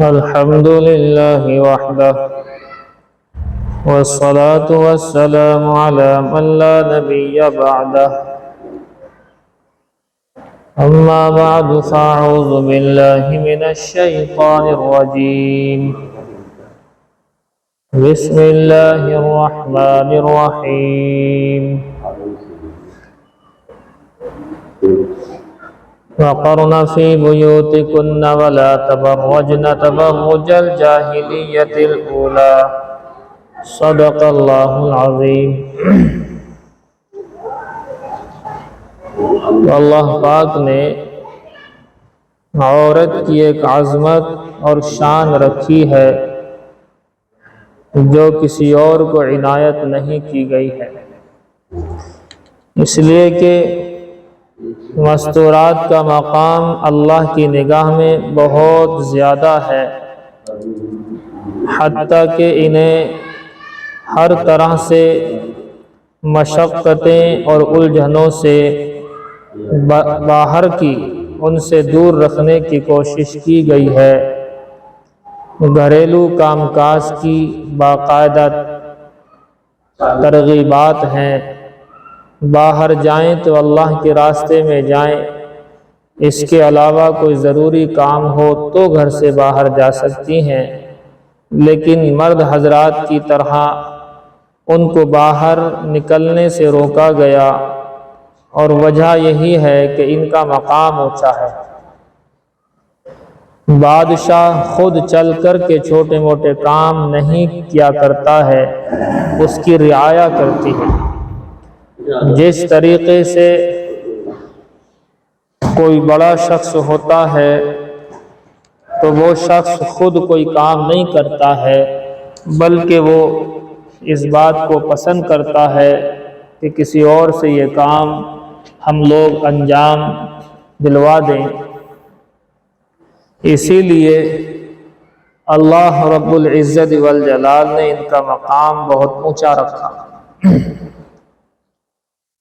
الحمد لله وحده والصلاة والسلام على من لا نبي بعده أما بعد فأعوذ بالله من الشيطان الرجيم بسم الله الرحمن الرحيم وقرن في بيوتكن ولا تبرجن تبرج الجاهلية الأولى صدق الله العظيم۔ اللہ پاک نے عورت کی ایک عظمت اور شان رکھی ہے جو کسی اور کو عنایت نہیں کی گئی ہے، اس لیے کہ مستورات کا مقام اللہ کی نگاہ میں بہت زیادہ ہے، حتیٰ کہ انہیں ہر طرح سے مشقتیں اور الجھنوں سے باہر کی ان سے دور رکھنے کی کوشش کی گئی ہے۔ گھریلو کام کاج کی باقاعدہ ترغیبات ہیں، باہر جائیں تو اللہ کے راستے میں جائیں، اس کے علاوہ کوئی ضروری کام ہو تو گھر سے باہر جا سکتی ہیں، لیکن مرد حضرات کی طرح ان کو باہر نکلنے سے روکا گیا، اور وجہ یہی ہے کہ ان کا مقام اونچا ہے۔ بادشاہ خود چل کر کے چھوٹے موٹے کام نہیں کیا کرتا ہے، اس کی رعایا کرتی ہے۔ جس طریقے سے کوئی بڑا شخص ہوتا ہے تو وہ شخص خود کوئی کام نہیں کرتا ہے، بلکہ وہ اس بات کو پسند کرتا ہے کہ کسی اور سے یہ کام ہم لوگ انجام دلوا دیں۔ اسی لیے اللہ رب العزت والجلال نے ان کا مقام بہت اونچا رکھا،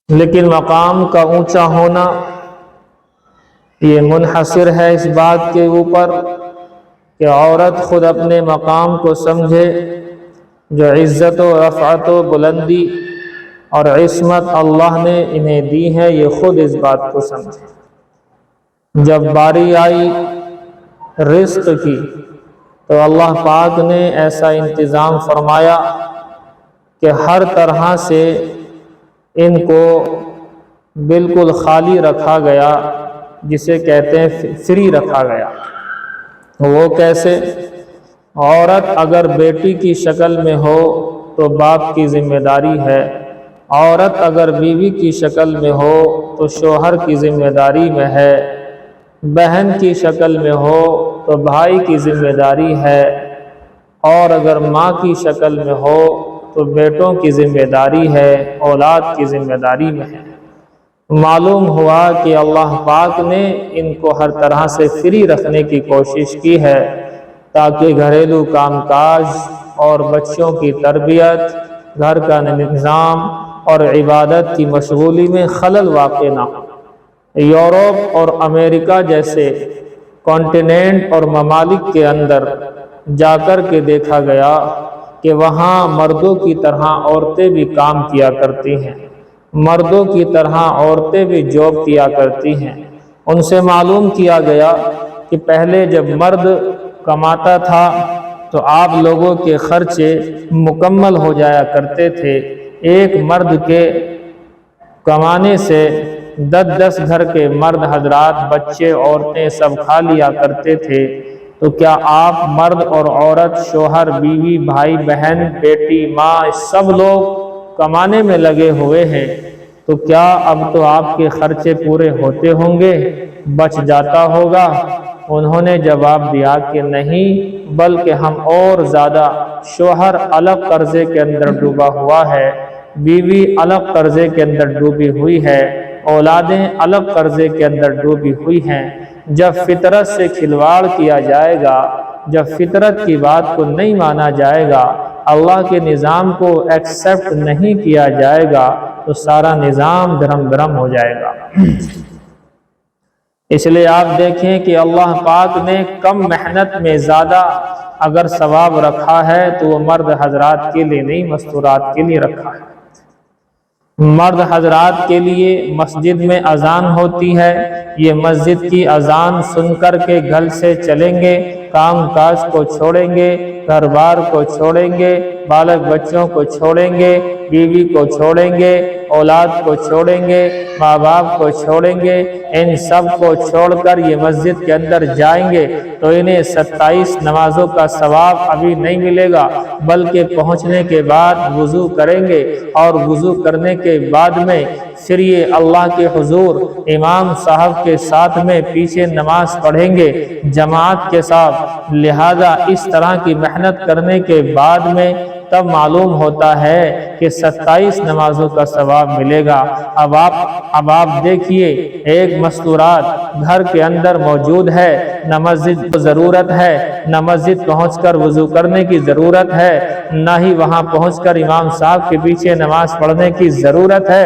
لیکن مقام کا اونچا ہونا یہ منحصر ہے اس بات کے اوپر کہ عورت خود اپنے مقام کو سمجھے، جو عزت و رفعت و بلندی اور عصمت اللہ نے انہیں دی ہے، یہ خود اس بات کو سمجھے۔ جب باری آئی رزق کی تو اللہ پاک نے ایسا انتظام فرمایا کہ ہر طرح سے ان کو بالکل خالی رکھا گیا، جسے کہتے ہیں فری رکھا گیا۔ وہ کیسے؟ عورت اگر بیٹی کی شکل میں ہو تو باپ کی ذمہ داری ہے، عورت اگر بیوی کی شکل میں ہو تو شوہر کی ذمہ داری میں ہے، بہن کی شکل میں ہو تو بھائی کی ذمہ داری ہے، اور اگر ماں کی شکل میں ہو تو بیٹوں کی ذمہ داری ہے، اولاد کی ذمہ داری میں ہے۔ معلوم ہوا کہ اللہ پاک نے ان کو ہر طرح سے فری رکھنے کی کوشش کی ہے تاکہ گھریلو کام کاج اور بچوں کی تربیت، گھر کا نظام اور عبادت کی مشغولی میں خلل واقع نہ ہو۔ یورپ اور امریکہ جیسے کانٹیننٹ اور ممالک کے اندر جا کر کے دیکھا گیا کہ وہاں مردوں کی طرح عورتیں بھی کام کیا کرتی ہیں، مردوں کی طرح عورتیں بھی جاب کیا کرتی ہیں۔ ان سے معلوم کیا گیا کہ پہلے جب مرد کماتا تھا تو آپ لوگوں کے خرچے مکمل ہو جایا کرتے تھے، ایک مرد کے کمانے سے 10 گھر کے مرد حضرات، بچے، عورتیں سب کھا لیا کرتے تھے۔ تو کیا آپ مرد اور عورت، شوہر بیوی، بھائی بہن، بیٹی ماں، سب لوگ کمانے میں لگے ہوئے ہیں، تو کیا اب تو آپ کے خرچے پورے ہوتے ہوں گے، بچ جاتا ہوگا؟ انہوں نے جواب دیا کہ نہیں، بلکہ ہم اور زیادہ، شوہر الگ قرضے کے اندر ڈوبا ہوا ہے، بیوی الگ قرضے کے اندر ڈوبی ہوئی ہے، اولادیں الگ قرضے کے اندر ڈوبی ہوئی ہیں۔ جب فطرت سے کھلواڑ کیا جائے گا، جب فطرت کی بات کو نہیں مانا جائے گا، اللہ کے نظام کو ایکسیپٹ نہیں کیا جائے گا، تو سارا نظام دھرم برہم ہو جائے گا۔ इसलिए आप देखें कि अल्लाह पाक ने कम मेहनत में ज़्यादा अगर सवाब रखा है तो वो मर्द हजरात के लिए नहीं, मस्तूरात के लिए रखा है। मर्द हजरात के लिए मस्जिद में अजान होती है, ये मस्जिद की अजान सुनकर के घर से चलेंगे, काम काज को छोड़ेंगे, घर बार को छोड़ेंगे, बालक बच्चों को छोड़ेंगे, बीवी को छोड़ेंगे, औलाद को छोड़ेंगे, माँ बाप को छोड़ेंगे, इन सब को छोड़कर ये मस्जिद के अंदर जाएंगे तो इन्हें 27 नमाजों का सवाब अभी नहीं मिलेगा, बल्कि पहुंचने के बाद वुजू करेंगे और वुजू करने के बाद में फिर ये अल्लाह के हुजूर इमाम साहब के साथ में पीछे नमाज पढ़ेंगे जमात के साथ। लिहाजा इस तरह की मेहनत करने के बाद में तब मालूम होता है कि 27 नमाजों का सवाब मिलेगा। अब आप देखिए, एक मस्तूरात घर के अंदर मौजूद है, न मस्जिद को ज़रूरत है, न मस्जिद पहुंचकर वुजू करने की ज़रूरत है, न ही वहां पहुंचकर इमाम साहब के पीछे नमाज पढ़ने की ज़रूरत है,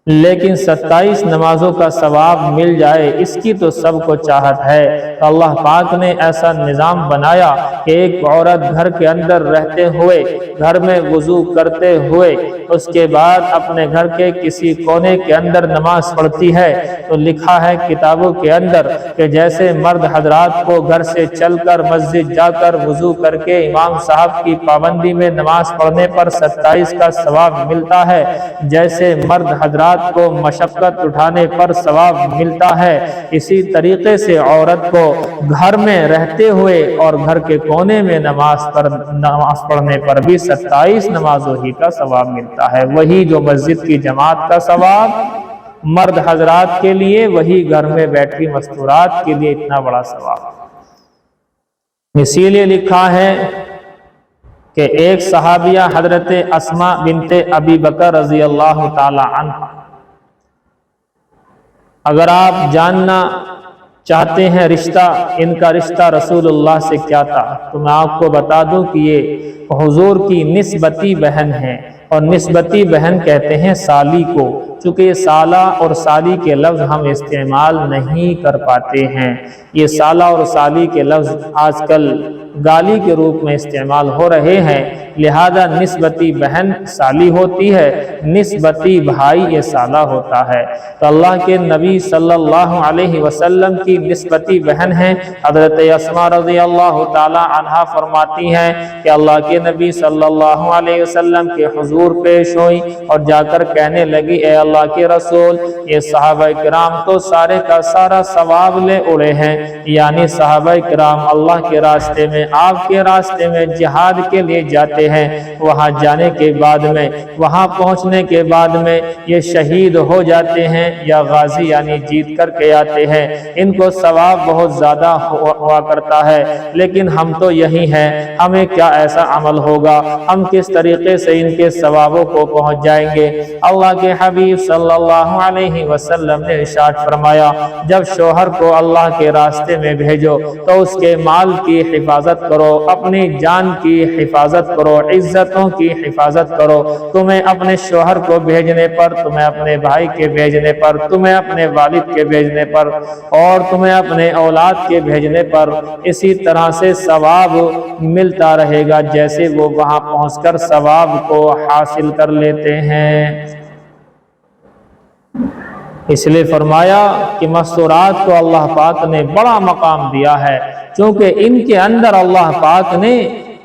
लेकिन 27 नमाजों का सवाब मिल जाए इसकी तो सबको चाहत है। तो अल्लाह पाक ने ऐसा निज़ाम बनाया कि एक औरत घर के अंदर रहते हुए, घर में वुजू करते हुए, उसके बाद अपने घर के किसी कोने के अंदर नमाज पढ़ती है तो लिखा है किताबों के अंदर कि जैसे मर्द हजरात को घर से चलकर मस्जिद जाकर वुजू करके इमाम साहब की पाबंदी में नमाज पढ़ने पर 27 का सवाब मिलता है, जैसे मर्द हजरात को मशक्कत उठाने पर सवाब मिलता है, इसी तरीके से औरत को घर में रहते हुए और घर के कोने में नमाज पढ़ने पर भी 27 नमाजों ही का सवाब मिलता है। वही जो मस्जिद की जमात का सवाब मर्द हजरात के लिए, वही घर में बैठी मस्तूरात के लिए इतना बड़ा सवाब। इसीलिए लिखा है कि एक सहाबिया हजरत अस्मा बिनते अबी बकर रजी अल्लाह ताला अन्हा, अगर आप जानना चाहते हैं रिश्ता, इनका रिश्ता रसूलुल्लाह से क्या था, तो मैं आपको बता दूं कि ये हुजूर की निस्बती बहन है, और निस्बती बहन कहते हैं साली को, चूँकि ये साला और साली के लफ्ज़ हम इस्तेमाल नहीं कर पाते हैं। ये साला और साली के लफ्ज़ आजकल गाली के रूप में इस्तेमाल हो रहे हैं, लिहाजा निस्बती बहन साली होती है, निस्बती भाई ये साला होता है। तो अल्लाह के नबी सल्लल्लाहु अलैहि वसल्लम की निस्बती बहन है हज़रत अस्मा रज़ी अल्लाह ताला अन्हा, फरमाती हैं कि अल्लाह के नबी सल्लल्लाहु अलैहि वसल्लम के हुजूर पेश हुई और जाकर कहने लगी, ए अल्लाह के रसूल, ये सहाबा किराम तो सारे का सारा सवाब ले उड़े हैं, यानी सहाबा किराम अल्लाह के रास्ते में, आपके रास्ते में जिहाद के लिए जाते हैं, वहां जाने के बाद में, वहां पहुंचने के बाद में ये शहीद हो जाते हैं या गाजी यानी जीत करके आते हैं, इनको सवाब बहुत ज़्यादा हुआ करता है, लेकिन हम तो यही हैं, हमें क्या ऐसा अमल होगा, हम किस तरीके से इनके सवाबों को पहुंच जाएंगे। अल्लाह के हबीब सल्लल्लाहु अलैहि वसल्लम ने इरशाद फरमाया, जब शौहर को अल्लाह के रास्ते में भेजो तो उसके माल की हिफाजत करो, अपनी जान की हिफाजत करो, इज्जतों की हिफाजत करो। तुम्हें अपने शौहर को भेजने पर, तुम्हें अपने भाई के भेजने पर, तुम्हें अपने वालिद के भेजने पर और तुम्हें अपने औलाद के भेजने पर इसी तरह से सवाब मिलता रहेगा जैसे वो वहां पहुंचकर सवाब को हासिल कर लेते हैं। इसलिए फरमाया कि मस्तूरात को अल्लाह पाक ने बड़ा मकाम दिया है, क्योंकि इनके अंदर अल्लाह पाक ने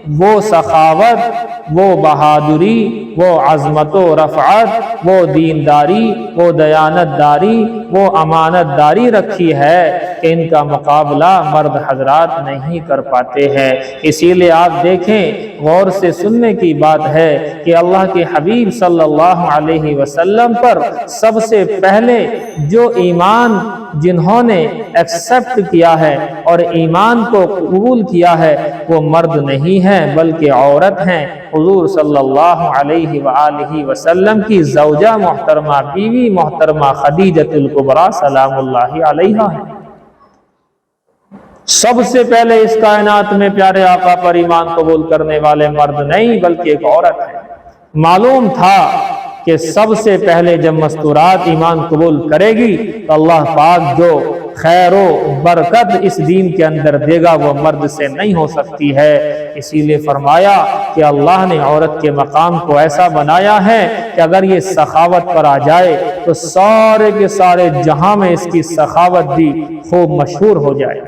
वो सखावत, वो बहादुरी, वो अज़मत व रफ़अत, वो दीनदारी, वो दयानतदारी, वो अमानतदारी रखी है कि इनका मुकाबला मर्द हजरात नहीं कर पाते हैं। इसीलिए आप देखें, गौर से सुनने की बात है कि अल्लाह के हबीब सल्लल्लाहु अलैहि वसल्लम पर सबसे पहले जो ईमान जिन्होंने एक्सेप्ट किया है और ईमान को कबूल किया है वो मर्द नहीं है बल्कि औरत हैं। हुजूर सल्लल्लाहु अलैहि वआलिहि वसल्लम की ज़ौजा मोहतरमा, बीवी मोहतरमा खदीजतुल कुबरा सलामुल्लाहि अलैहा है। सबसे पहले इस कायनात में प्यारे आका पर ईमान कबूल करने वाले मर्द नहीं बल्कि एक औरत है। मालूम था کہ سب سے پہلے جب مستورات ایمان قبول کرے گی تو اللہ پاک جو خیر و برکت اس دین کے اندر دے گا وہ مرد سے نہیں ہو سکتی ہے۔ اسی لیے فرمایا کہ اللہ نے عورت کے مقام کو ایسا بنایا ہے کہ اگر یہ سخاوت پر آ جائے تو سارے کے سارے جہاں میں اس کی سخاوت بھی خوب مشہور ہو جائے۔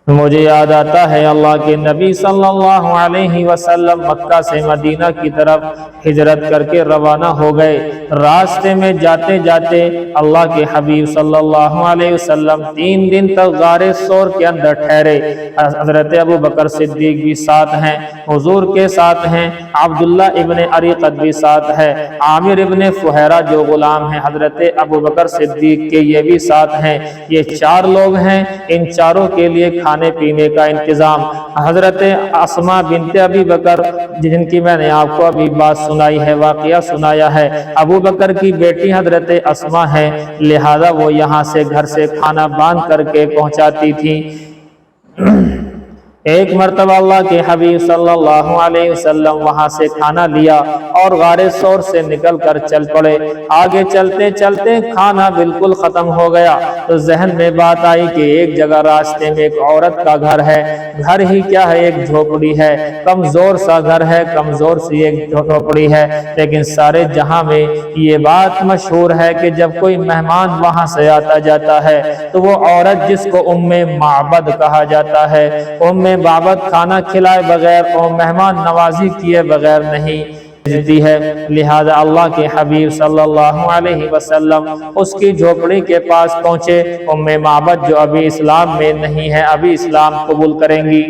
مجھے یاد آتا ہے اللہ کے نبی صلی اللہ علیہ وسلم مکہ سے مدینہ کی طرف ہجرت کر کے روانہ ہو گئے۔ راستے میں جاتے جاتے اللہ کے حبیب صلی اللہ علیہ وسلم 3 دن تک غار ثور کے اندر ٹھہرے۔ حضرت ابو بکر صدیق بھی ساتھ ہیں، حضور کے ساتھ ہیں، عبداللہ ابن اریقط بھی ساتھ ہے، عامر ابن فہیرہ جو غلام ہیں حضرت ابو بکر صدیق کے یہ بھی ساتھ ہیں۔ یہ 4 لوگ ہیں، ان چاروں کے لیے کھانے پینے کا انتظام۔ حضرت اسماء بنت ابی بکر جن کی میں نے آپ کو ابھی بات سنائی ہے، واقعہ سنایا ہے، ابو بکر کی بیٹی حضرت اسماء ہے، لہذا وہ یہاں سے گھر سے کھانا باندھ کر کے پہنچاتی تھی۔ ایک مرتبہ اللہ کے حبیب صلی اللہ علیہ وسلم وہاں سے کھانا لیا اور غار ثور سے نکل کر چل پڑے۔ آگے چلتے چلتے کھانا بالکل ختم ہو گیا تو ذہن میں بات آئی کہ ایک جگہ راستے میں ایک عورت کا گھر ہے، گھر ہی کیا ہے ایک جھوپڑی ہے، کمزور سا گھر ہے، کمزور سی ایک جھوپڑی ہے، لیکن سارے جہاں میں یہ بات مشہور ہے کہ جب کوئی مہمان وہاں سے آتا جاتا ہے تو وہ عورت جس کو ام معبد کہا جاتا ہے، ام بابت کھانا کھلائے بغیر اور مہمان نوازی کیے بغیر نہیں بھیجتی ہے۔ لہذا اللہ کے حبیب صلی اللہ علیہ وسلم اس کی جھوپڑی کے پاس پہنچے۔ ام معبد جو ابھی اسلام میں نہیں ہے، ابھی اسلام قبول کریں گی،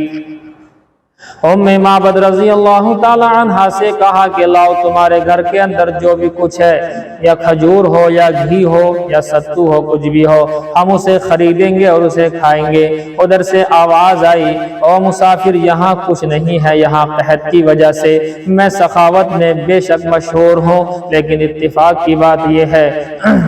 ام معبد رضی اللہ تعالی عنہ سے کہا کہ لاؤ تمہارے گھر کے اندر جو بھی کچھ ہے، یا کھجور ہو یا گھی ہو یا ستو ہو، کچھ بھی ہو، ہم اسے خریدیں گے اور اسے کھائیں گے۔ ادھر سے آواز آئی او مسافر یہاں کچھ نہیں ہے، یہاں قحط کی وجہ سے میں سخاوت میں بے شک مشہور ہوں، لیکن اتفاق کی بات یہ ہے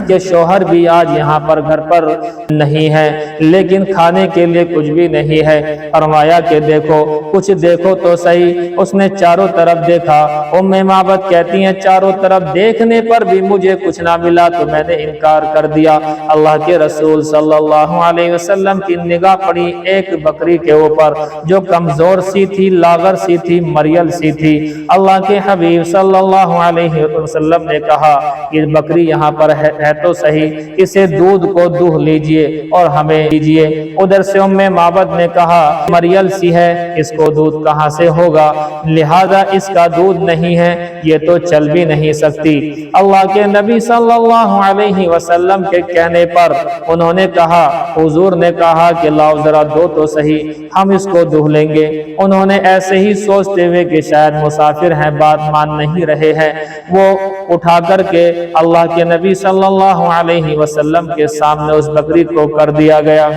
کہ شوہر بھی آج یہاں پر گھر پر نہیں ہے، لیکن کھانے کے لیے کچھ بھی نہیں ہے۔ فرمایا کہ دیکھو کچھ دیکھو تو صحیح۔ اس نے چاروں طرف دیکھا۔ ام معبد کہتی ہیں چاروں طرف دیکھنے پر بھی مجھے کچھ نہ ملا تو میں نے انکار کر دیا۔ اللہ کے رسول صلی اللہ علیہ وسلم کی نگاہ پڑی ایک بکری کے اوپر جو کمزور سی تھی، لاغر سی تھی، مریل سی تھی۔ اللہ کے حبیب صلی اللہ علیہ وسلم نے کہا یہ بکری یہاں پر ہے تو صحیح، اسے دودھ کو دوہ لیجئے اور ہمیں دیجئے۔ ادھر سے ام معبد نے کہا مریل سی ہے، اس کو دودھ کہاں سے ہوگا، لہذا اس کا دودھ نہیں ہے، یہ تو چل بھی نہیں سکتی۔ اللہ کے نبی صلی اللہ علیہ وسلم کے کہنے پر انہوں نے کہا، حضور نے کہا کہ لاؤ ذرا دو تو صحیح، ہم اس کو دہ لیں گے۔ انہوں نے ایسے ہی سوچتے ہوئے کہ شاید مسافر ہیں، بات مان نہیں رہے ہیں، وہ اٹھا کر کے اللہ کے نبی صلی اللہ علیہ وسلم کے سامنے اس بکری کو کر دیا گیا۔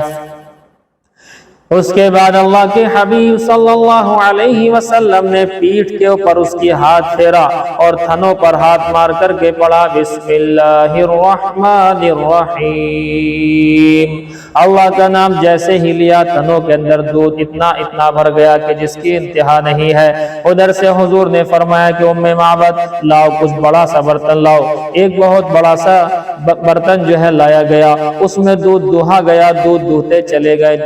اس کے بعد اللہ کے حبیب صلی اللہ علیہ وسلم نے پیٹھ کے اوپر اس کی ہاتھ پھیرا اور تھنوں پر ہاتھ مار کر کے پڑھا بسم اللہ الرحمن الرحیم۔ اللہ کا نام جیسے ہی لیا تھنوں کے اندر دودھ اتنا بھر گیا کہ جس کی انتہا نہیں ہے۔ ادھر سے حضور نے فرمایا کہ ام معبد لاؤ کچھ بڑا سا برتن لاؤ۔ ایک بہت بڑا سا برتن جو ہے لایا گیا، اس میں دودھ دوہا گیا، دودھ دوہتے چلے گئے،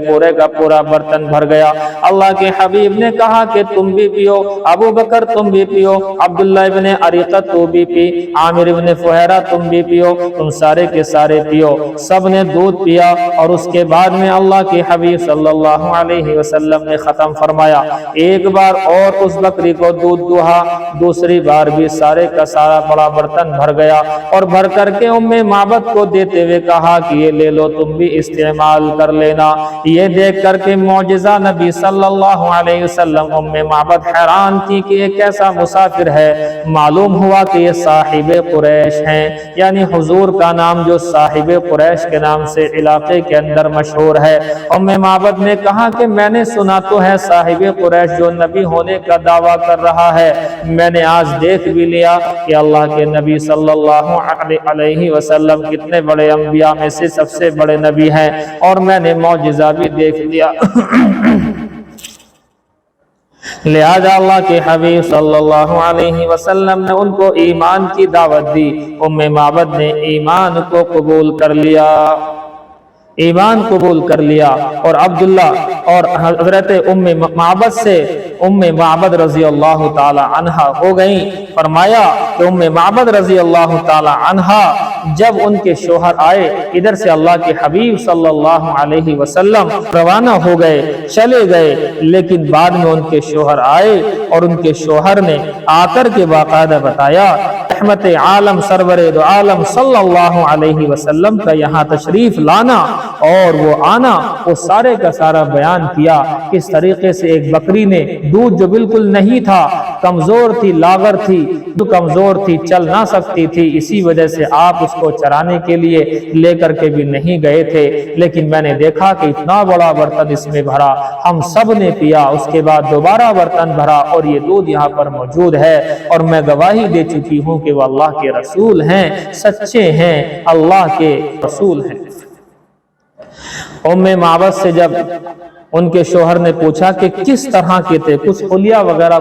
پورے کا پورا برتن بھر گیا۔ اللہ کے حبیب نے کہا کہ تم بھی پیو، ابو بکر تم بھی پیو، عبداللہ ابن اریقط تو بھی پی، عامر ابن فہیرہ تم بھی پیو، تم سارے کے سارے پیو۔ سب نے دودھ پیا اور اس کے بعد میں اللہ کے حبیب صلی اللہ علیہ وسلم نے ختم فرمایا۔ ایک بار اور اس بکری کو دودھ دوہا، دوسری بار بھی سارے کا سارا بڑا برتن بھر گیا اور بھر کر کے ام معبد کو دیتے ہوئے کہا کہ یہ لے لو تم بھی استعمال کر لینا۔ یہ دیکھ کر کے معجزہ نبی صلی اللہ علیہ وسلم ام معبد حیران تھی کہ یہ کیسا مسافر ہے۔ معلوم ہوا کہ یہ صاحب قریش ہیں، یعنی حضور کا نام جو صاحب قریش کے نام سے علاقے کے اندر مشہور ہے۔ ام معبد نے کہا کہ میں نے سنا تو ہے صاحب قریش جو نبی ہونے کا دعویٰ کر رہا ہے، میں نے آج دیکھ بھی لیا کہ اللہ کے نبی صلی اللہ علیہ وسلم کتنے بڑے انبیاء میں سے سب سے بڑے نبی ہیں، اور میں نے معجزہ بھی دیکھ لیا۔ लिहाजा अल्लाह के हबीब सल्लल्लाहु अलैहि वसल्लम ने उनको ईमान की दावत दी। उम्मे माबद ने ईमान को कबूल कर लिया, ईमान कबूल कर लिया। और अब्दुल्ला और हजरत उम्मे माबद से उम्मे माबद रजी अल्लाह ताला अन्हा हो गई। फरमाया कि उम्मे माबद रजी अल्लाह ताला अन्हा जब उनके शोहर आए, इधर से अल्लाह के हबीब सल्लल्लाहु अलैहि वसल्लम रवाना हो गए, चले गए, लेकिन बाद में उनके शोहर आए और उनके शोहर ने आकर के बाकायदा बताया रहमत आलम सरवरे दो आलम सल्लल्लाहु अलैहि वसल्लम का यहाँ तशरीफ लाना और वो आना, वो सारे का सारा बयान किया। किस तरीके से एक बकरी ने दूध जो बिल्कुल नहीं था, कमजोर थी, लागर थी, जो कमजोर थी, चल ना सकती थी, इसी वजह से आप उसको चराने के लिए लेकर के भी नहीं गए थे, लेकिन मैंने देखा कि इतना बड़ा बर्तन इसमें भरा, हम सब ने पिया, उसके बाद दोबारा बर्तन भरा और ये दूध यहाँ पर मौजूद है और मैं गवाही दे चुकी हूँ कि वो अल्लाह के रसूल हैं, सच्चे हैं, अल्लाह के रसूल हैं। उम्मे माबद से जब उनके शोहर ने पूछा कि किस तरह के थे, कुछ हुलिया वगैरह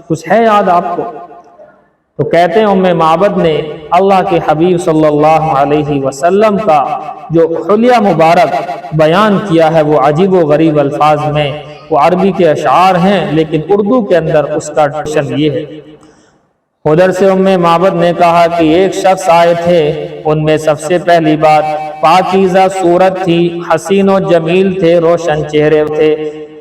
कुछ है याद आपको? तो कहते हैं उम्मे माबद ने अल्लाह के हबीब सल्लल्लाहु अलैहि वसल्लम का जो हुलिया मुबारक बयान किया है वो अजीब व गरीब अल्फाज में, वो अरबी के अशार हैं लेकिन उर्दू के अंदर उसका डिक्शन ये है। उधर से उम्मे माबद ने कहा कि एक शख्स आए थे, उनमें सबसे पहली बात पाकीज़ा सूरत थी, हसीन और जमील थे, रोशन चेहरे थे,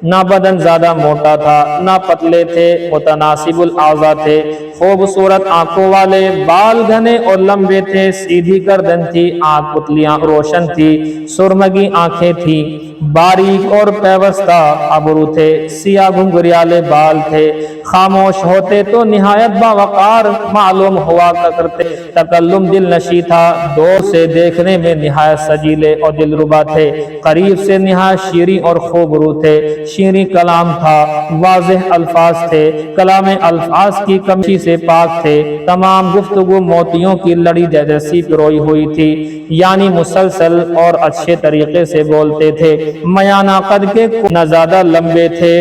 ना बदन ज्यादा मोटा था ना पतले थे, मुतनासिबुल आज़ा थे, खूबसूरत आंखों वाले, बाल घने और लंबे थे, सीधी गर्दन थी, आंख पुतलियां रोशन थी, सुरमगी आंखें थी, बारीक और पेवस्ता अबरू थे, सिया घुंघरियाले बाल थे, खामोश होते तो निहायत बावकार मालूम हुआ करते, तकल्लुम दिल नशी था, दूर से देखने में निहायत सजीले और दिलरुबा थे, करीब से निहायत शीरी और खूबरू थे, शीरी कलाम था, वाज़ेह अल्फाज थे, कलाम अल्फाज की कमी से पाक थे, तमाम गुफ्तगू मोतियों की लड़ी जैसी पिरोई हुई थी, यानी मुसलसल और अच्छे तरीके से बोलते थे, मयाना कद के न ज्यादा लंबे थे।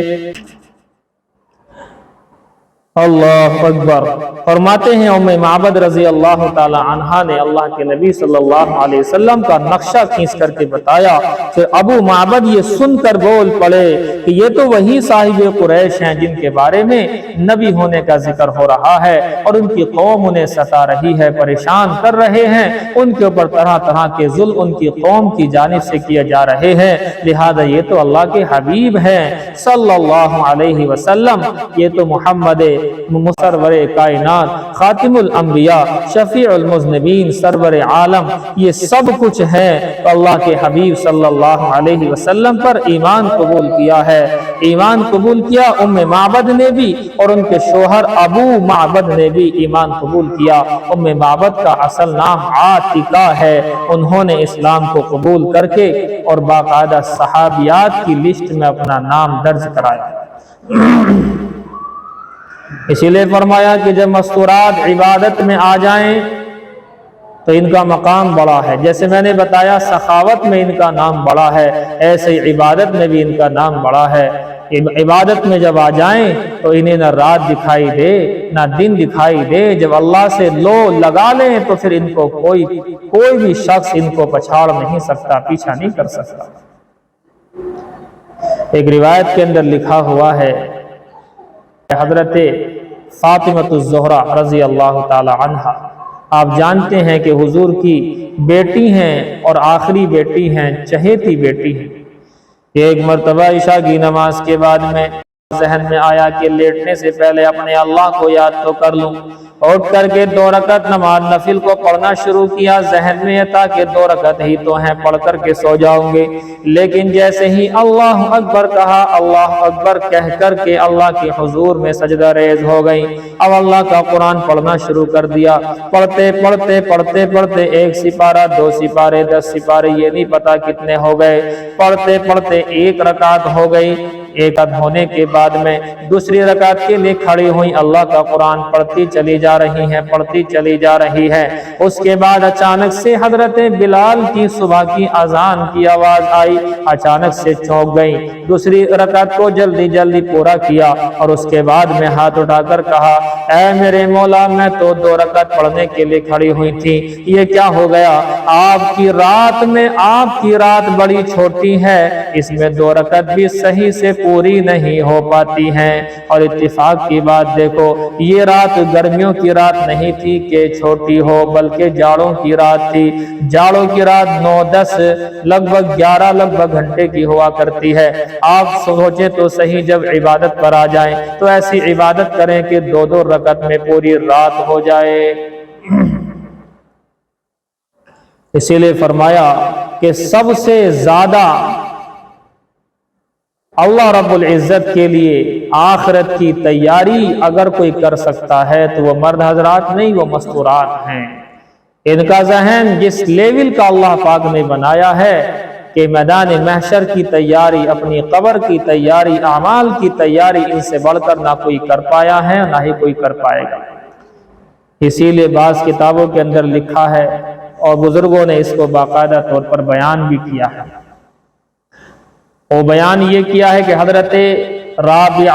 अल्लाह अकबर। फरमाते हैं उम्मे माबद रजी अल्लाह ताला अन्हा ने अल्लाह के नबी सल्लल्लाहु अलैहि वसल्लम का नक्शा खींच करके बताया। फिर अबू माबद ये सुनकर बोल पड़े कि ये तो वही साहिब कुरैश हैं जिनके बारे में नबी होने का जिक्र हो रहा है और उनकी कौम उन्हें सता रही है, परेशान कर रहे हैं, उनके ऊपर तरह तरह के जुल्म उनकी कौम की जानिब से किए जा रहे हैं, लिहाजा ये तो अल्लाह के हबीब हैं सल्लल्लाहु अलैहि वसल्लम, ये तो मोहम्मद मुसरवरे कायनात, खातिमुल अंबिया, शफीउल मुज़निबीन, सरवर आलम, ये सब कुछ है। तो अल्लाह के हबीब सल्लल्लाहु अलैहि वसल्लम पर ईमान कबूल किया है, ईमान कबूल किया उम्मे माबद ने भी और उनके शोहर अबू माबद ने भी ईमान कबूल किया। उम्मे माबद का असल नाम आतिका है, उन्होंने इस्लाम को कबूल करके और बाकायदा सहाबियात की लिस्ट में अपना नाम दर्ज कराया। इसीलिए फरमाया कि जब मस्तूरात इबादत में आ जाएं तो इनका मकाम बड़ा है। जैसे मैंने बताया सखावत में इनका नाम बड़ा है, ऐसे ही इबादत में भी इनका नाम बड़ा है। इबादत में जब आ जाएं तो इन्हें ना रात दिखाई दे ना दिन दिखाई दे, जब अल्लाह से लो लगा लें तो फिर इनको कोई भी शख्स इनको पछाड़ नहीं सकता, पीछा नहीं कर सकता। एक रिवायत के अंदर लिखा हुआ है हजरत फातिमतुज़ ज़ोहरा रजी अल्लाह ताला अन्हा, आप जानते हैं कि हुजूर की बेटी हैं और आखिरी बेटी हैं, चहेती बेटी हैं। एक मर्तबा इशा की नमाज के बाद में जहन में आया कि लेटने से पहले अपने अल्लाह को याद तो कर लूं, उठ करके 2 रकत नमाज नफिल को पढ़ना शुरू किया। जहन में था कि 2 रकत ही तो हैं, पढ़ करके सो जाऊंगे, लेकिन जैसे ही अल्लाह अकबर कहा, अल्लाह अकबर कह करके अल्लाह के हुजूर में सजदा रेज हो गई। अब अल्लाह का कुरान पढ़ना शुरू कर दिया। पढ़ते पढ़ते पढ़ते पढ़ते 1 सिपारा 2 सिपारे 10 सिपारे ये नहीं पता कितने हो गए, पढ़ते पढ़ते 1 रकात हो गई, एक आध होने के बाद में दूसरी रकात के लिए खड़ी हुई, अल्लाह का कुरान पढ़ती चली जा रही है, पढ़ती चली जा रही है। उसके बाद अचानक से हजरत बिलाल की सुबह की अजान की आवाज आई, अचानक से चौंक गई, दूसरी रकात को जल्दी जल्दी पूरा किया और उसके बाद में हाथ उठाकर कहा, ऐ मेरे मौला, मैं तो 2 रकात पढ़ने के लिए खड़ी हुई थी, ये क्या हो गया? आपकी रात में, आपकी रात बड़ी छोटी है, इसमें 2 रकात भी सही से पूरी नहीं हो पाती हैं। और इत्तेफाक की बात देखो, ये रात गर्मियों की रात नहीं थी कि छोटी हो, बल्कि जाड़ों की रात थी। जाड़ों की रात 9-10 लगभग 11 लगभग घंटे की हुआ करती है। आप सोचे तो सही, जब इबादत पर आ जाएं तो ऐसी इबादत करें कि 2-2 रकात में पूरी रात हो जाए। इसीलिए फरमाया कि सबसे ज्यादा अल्लाह रब्बुल इज्जत के लिए आखिरत की तैयारी अगर कोई कर सकता है तो वो मर्द हजरात नहीं, वो मस्तूरात हैं। इनका जहन जिस लेवल का अल्लाह पाक ने बनाया है कि मैदान महशर की तैयारी, अपनी कब्र की तैयारी, अमाल की तैयारी, इनसे बढ़कर ना कोई कर पाया है, ना ही कोई कर पाएगा। इसीलिए बाज़ किताबों के अंदर लिखा है और बुजुर्गों ने इसको बाकायदा तौर पर बयान भी किया है। वो बयान ये किया है कि हजरत राबिया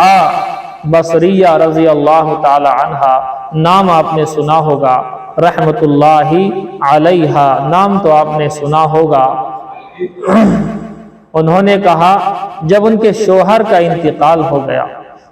बसरिया रजी अल्लाह ताला अन्हा, नाम आपने सुना होगा, रहमतुल्लाहि अलैहा, नाम तो आपने सुना होगा। उन्होंने कहा, जब उनके शोहर का इंतकाल हो गया,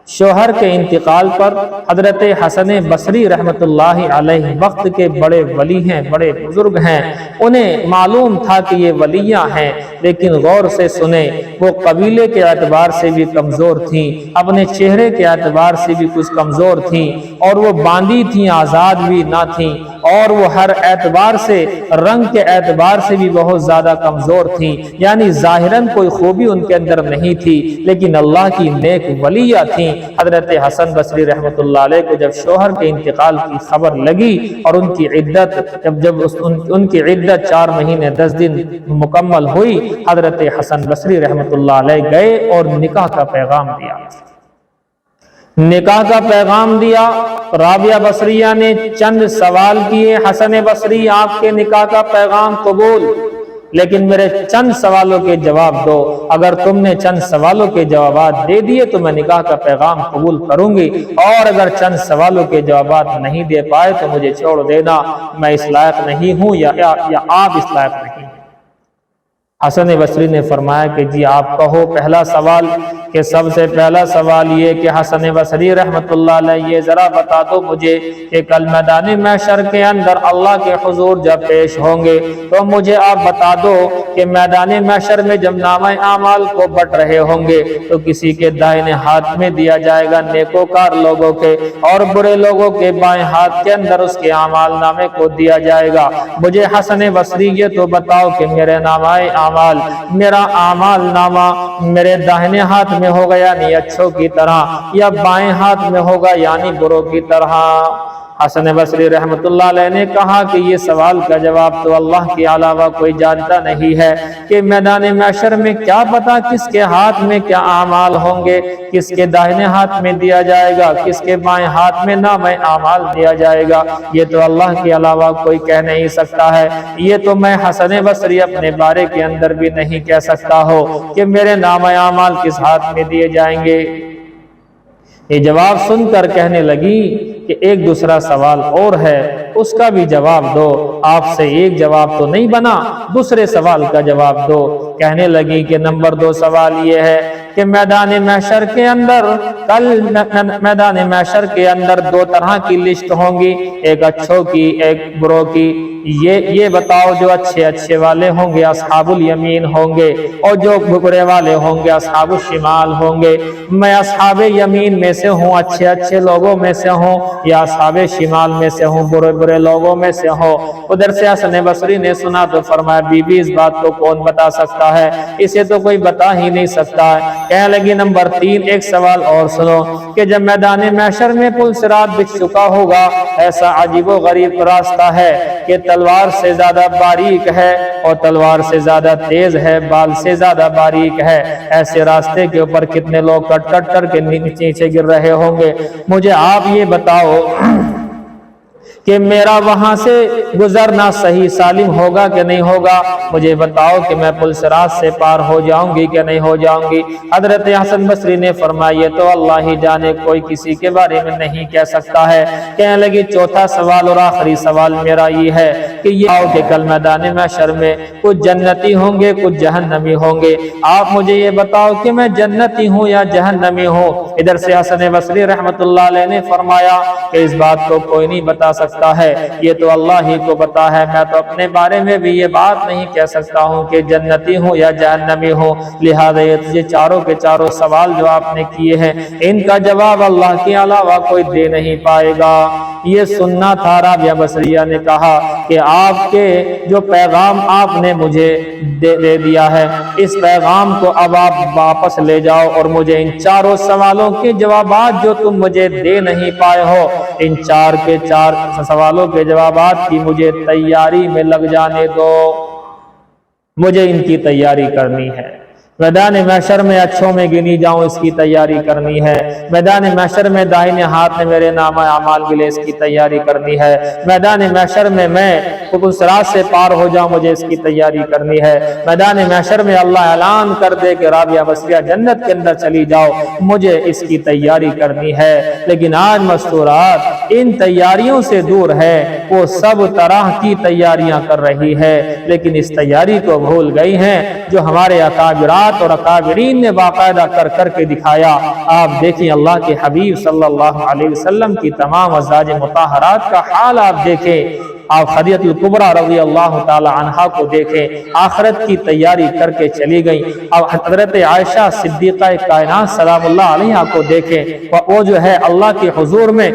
शोहर के इंतकाल पर हजरत हसन बसरी रहमतुल्लाहि अलैहि वक्त के बड़े वली हैं, बड़े बुजुर्ग हैं, उन्हें मालूम था कि ये वलियां हैं, लेकिन गौर से सुने, वो कबीले के एतबार से भी कमजोर थीं, अपने चेहरे के एतबार से भी कुछ कमजोर थीं, और वो बांदी थीं, आज़ाद भी ना थीं, और वो हर एतबार से, रंग के एतबार से भी बहुत ज्यादा कमजोर थीं। यानी जाहिरन कोई खूबी उनके अंदर नहीं थी, लेकिन अल्लाह की नेक वलिया थीं। हजरत हसन बसरी रहमतुल्लाह अलैह को जब शोहर के इंतकाल की खबर लगी और उनकी इद्दत उनकी इद्दत 4 महीने 10 दिन मुकम्मल हुई, हजरत हसन बसरी रहमतुल्लाह अलैह गए और निकाह का पैगाम दिया। निकाह का पैगाम दिया। राबिया बसरिया ने चंद सवाल किए, हसन बसरी आपके निकाह का पैगाम कबूल, लेकिन मेरे चंद सवालों के जवाब दो। अगर तुमने चंद सवालों के जवाब दे दिए तो मैं निकाह का पैगाम कबूल करूंगी, और अगर चंद सवालों के जवाब नहीं दे पाए तो मुझे छोड़ देना, मैं इस लायक नहीं हूं या आप इस लायक नहीं। हसन बसरी ने फरमाया कि जी आप कहो। पहला सवाल, कि सबसे पहला सवाल ये कि हसन बसरी रहमतुल्लाह अलैह ये जरा बता दो मुझे कि कल मैदान महशर के अंदर अल्लाह के हुजूर जब पेश होंगे तो मुझे आप बता दो कि मैदान महशर में जब नामे आमाल को बट रहे होंगे तो किसी के दाहिने हाथ में दिया जाएगा नेकोकार लोगों के, और बुरे लोगों के बाएं हाथ के अंदर उसके आमाल नामे को दिया जाएगा। मुझे हसन बसरी ये तो बताओ कि मेरे नामाए आमाल, मेरा आमाल नामा मेरे दाहिने हाथ में होगा यानी अच्छों की तरह, या बाएं हाथ में होगा यानी बुरों की तरह। हसन बसरी रहमतुल्लाह अलैह ने कहा कि ये सवाल का जवाब तो अल्लाह के अलावा कोई जानता नहीं है कि मैदान महशर में क्या पता किसके हाथ में क्या आमाल होंगे, किसके दाहिने हाथ में दिया जाएगा, किसके बाएं हाथ में नामे आमाल दिया जाएगा, ये तो अल्लाह के अलावा कोई कह नहीं सकता है। ये तो मैं हसन बसरी अपने बारे के अंदर भी नहीं कह सकता हो कि मेरे नामे आमाल किस हाथ में दिए जाएंगे। ये जवाब सुनकर कहने लगी कि एक दूसरा सवाल और है, उसका भी जवाब दो। आपसे एक जवाब तो नहीं बना, दूसरे सवाल का जवाब दो। कहने लगी कि नंबर 2 सवाल ये है कि मैदान महशर के अंदर, कल मैदान महशर के अंदर 2 तरह की लिस्ट होंगी, एक अच्छों की एक बुरों की। ये बताओ, जो अच्छे अच्छे वाले होंगे अस्हाबुल यमीन होंगे, और जो बुरे वाले होंगे अस्हाबुल शिमाल होंगे। मैं अस्हाबे यमीन में से हूँ, अच्छे अच्छे लोगों में से हूँ, या अस्हाबे शिमाल में से हूँ, बुरे बुरे लोगों में से हो। उधर से हसन बसरी ने सुना तो फरमाया, बीबी इस बात को कौन बता सकता है, इसे तो कोई बता ही नहीं सकता है। कहने लगी नंबर 3 एक सवाल और सुनो कि जब मैदान महशर में पुल सिरात बिछ चुका होगा, ऐसा अजीबो गरीब रास्ता है कि तलवार से ज्यादा बारीक है और तलवार से ज्यादा तेज है, बाल से ज्यादा बारीक है, ऐसे रास्ते के ऊपर कितने लोग कट कट करके नीचे गिर रहे होंगे। मुझे आप ये बताओ कि मेरा वहां से गुजरना सही सालिम होगा कि नहीं होगा। मुझे बताओ कि मैं पुल सिरात से पार हो जाऊंगी कि नहीं हो जाऊंगी। हजरत हसन बसरी ने फरमाया ये तो अल्लाह ही जाने, कोई किसी के बारे में नहीं कह सकता है। कहने लगी चौथा सवाल और आखिरी सवाल मेरा ये है कि ये आओ कि कल मैदान महशर में कुछ जन्नती होंगे कुछ जहन्नमी होंगे। आप मुझे ये बताओ कि मैं जन्नती हूँ या जहन्नमी हूँ। इधर से हसन बसरी रहमतुल्लाह अलैह ने फरमाया कि इस बात को कोई नहीं बता सकता है, ये तो अल्लाह ही को पता है। मैं तो अपने बारे में भी ये बात नहीं कह सकता हूँ कि जन्नती हूँ या जहन्नमी हूँ। लिहाजा ये चारों के चारों सवाल जो आपने किए हैं इनका जवाब अल्लाह के अलावा कोई दे नहीं पाएगा। ये सुनना था। राबिया बसरिया ने कहा कि आपके जो पैगाम आपने मुझे दे दिया है, इस पैगाम को अब आप वापस ले जाओ और मुझे इन चारों सवालों के जवाबात जो तुम मुझे दे नहीं पाए हो, इन चार के चार सवालों के जवाबात की मुझे तैयारी में लग जाने दो। मुझे इनकी तैयारी करनी है। मैदान महशर में अच्छों में गिनी जाऊं इसकी तैयारी करनी है। मैदान महशर में दाहिने हाथ में मेरे नाम अमाल मिले इसकी तैयारी करनी है। मैदान महशर में मैं पुल सिरात से पार हो जाऊं मुझे इसकी तैयारी करनी है। मैदान महशर में अल्लाह ऐलान कर दे कि राबिया बसरिया जन्नत के अंदर चली जाओ, मुझे इसकी तैयारी करनी है। लेकिन आज मस्तूरात इन तैयारियों से दूर है, वो सब तरह की तैयारियां कर रही है लेकिन इस तैयारी को भूल गई हैं जो हमारे अकाबिरात और अकाबिरीन ने बाकायदा कर करके दिखाया। आप देखिए अल्लाह के हबीब सल्लल्लाहु अलैहि वसल्लम की तमाम अज़वाज मुताहरात का हाल आप देखें। आप खदीजतुल कुबरा रज़ी अल्लाह ताला अन्हा को देखें, आखिरत की तैयारी करके चली गई। अब हज़रत आयशा सिद्दीक़ा कायनात सलामुल्लाह अलैहा को देखें, वो जो है अल्लाह के हुजूर में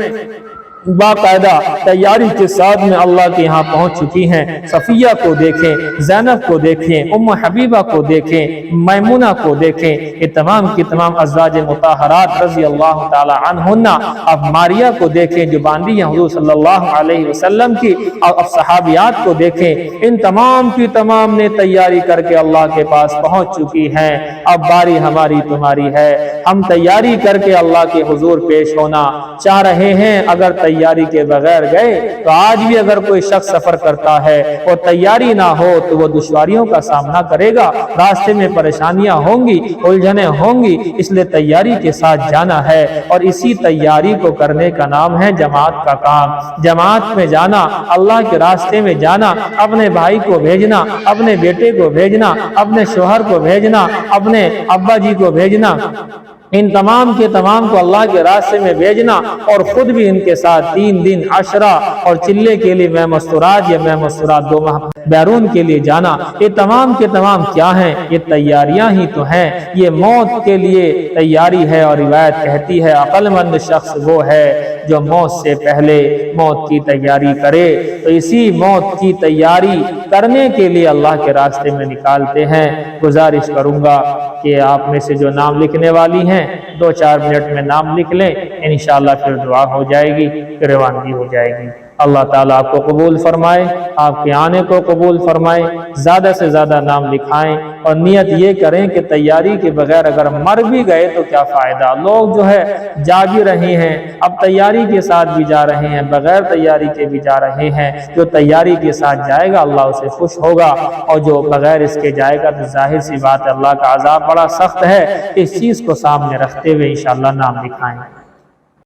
बाकायदा तैयारी के साथ में अल्लाह के यहाँ पहुंच चुकी हैं। सफिया को देखें, ज़ैनब को देखें, उम्म हबीबा को देखें, मैमुना को देखें, ये तमाम की तमाम अज़वाज मुताहरात रज़ी अल्लाह ताला अन्हुन्ना। अब मारिया को देखें जो बांदी हैं हुज़ूर सल्लल्लाहु अलैहि वसल्लम की, और अब सहाबियात को देखें, इन तमाम की तमाम ने तैयारी करके अल्लाह के पास पहुंच चुकी हैं। अब बारी हमारी तुम्हारी है। हम तैयारी करके अल्लाह के हुजूर पेश होना चाह रहे हैं। अगर तैयारी के बगैर गए तो आज भी अगर कोई शख्स सफर करता है और तैयारी ना हो तो वो दुश्वारियों का सामना करेगा, रास्ते में परेशानियां होंगी, उलझने होंगी। इसलिए तैयारी के साथ जाना है और इसी तैयारी को करने का नाम है जमात का काम। जमात में जाना, अल्लाह के रास्ते में जाना, अपने भाई को भेजना, अपने बेटे को भेजना, अपने शोहर को भेजना, अपने अब्बा जी को भेजना, इन तमाम के तमाम को अल्लाह के रास्ते में भेजना और खुद भी इनके साथ 3 दिन अशरा और चिल्ले के लिए मैं मस्तूरात या मैं मस्तूरात 2 माह बैरून के लिए जाना। ये तमाम के तमाम क्या हैं? ये तैयारियां ही तो हैं। ये मौत के लिए तैयारी है और रिवायत कहती है अक्लमंद शख्स वो है जो मौत से पहले मौत की तैयारी करे। तो इसी मौत की तैयारी करने के लिए अल्लाह के रास्ते में निकालते हैं। गुजारिश करूंगा कि आप में से जो नाम लिखने वाली हैं 2-4 मिनट में नाम लिख लें, इंशाअल्लाह फिर दुआ हो जाएगी, फिर रवानगी हो जाएगी। अल्लाह ताला आपको कबूल फरमाए, आपके आने को कबूल फरमाए, ज़्यादा से ज़्यादा नाम लिखाएं और नियत ये करें कि तैयारी के बगैर अगर मर भी गए तो क्या फ़ायदा। लोग जो है जा भी रहे हैं, अब तैयारी के साथ भी जा रहे हैं, बगैर तैयारी के भी जा रहे हैं। जो तैयारी के साथ जाएगा अल्लाह उसे खुश होगा और जो बगैर इसके जाएगा तो जाहिर सी बात है अल्लाह का अज़ाब बड़ा सख्त है। इस चीज़ को सामने रखते हुए इंशाअल्लाह नाम लिखाएं।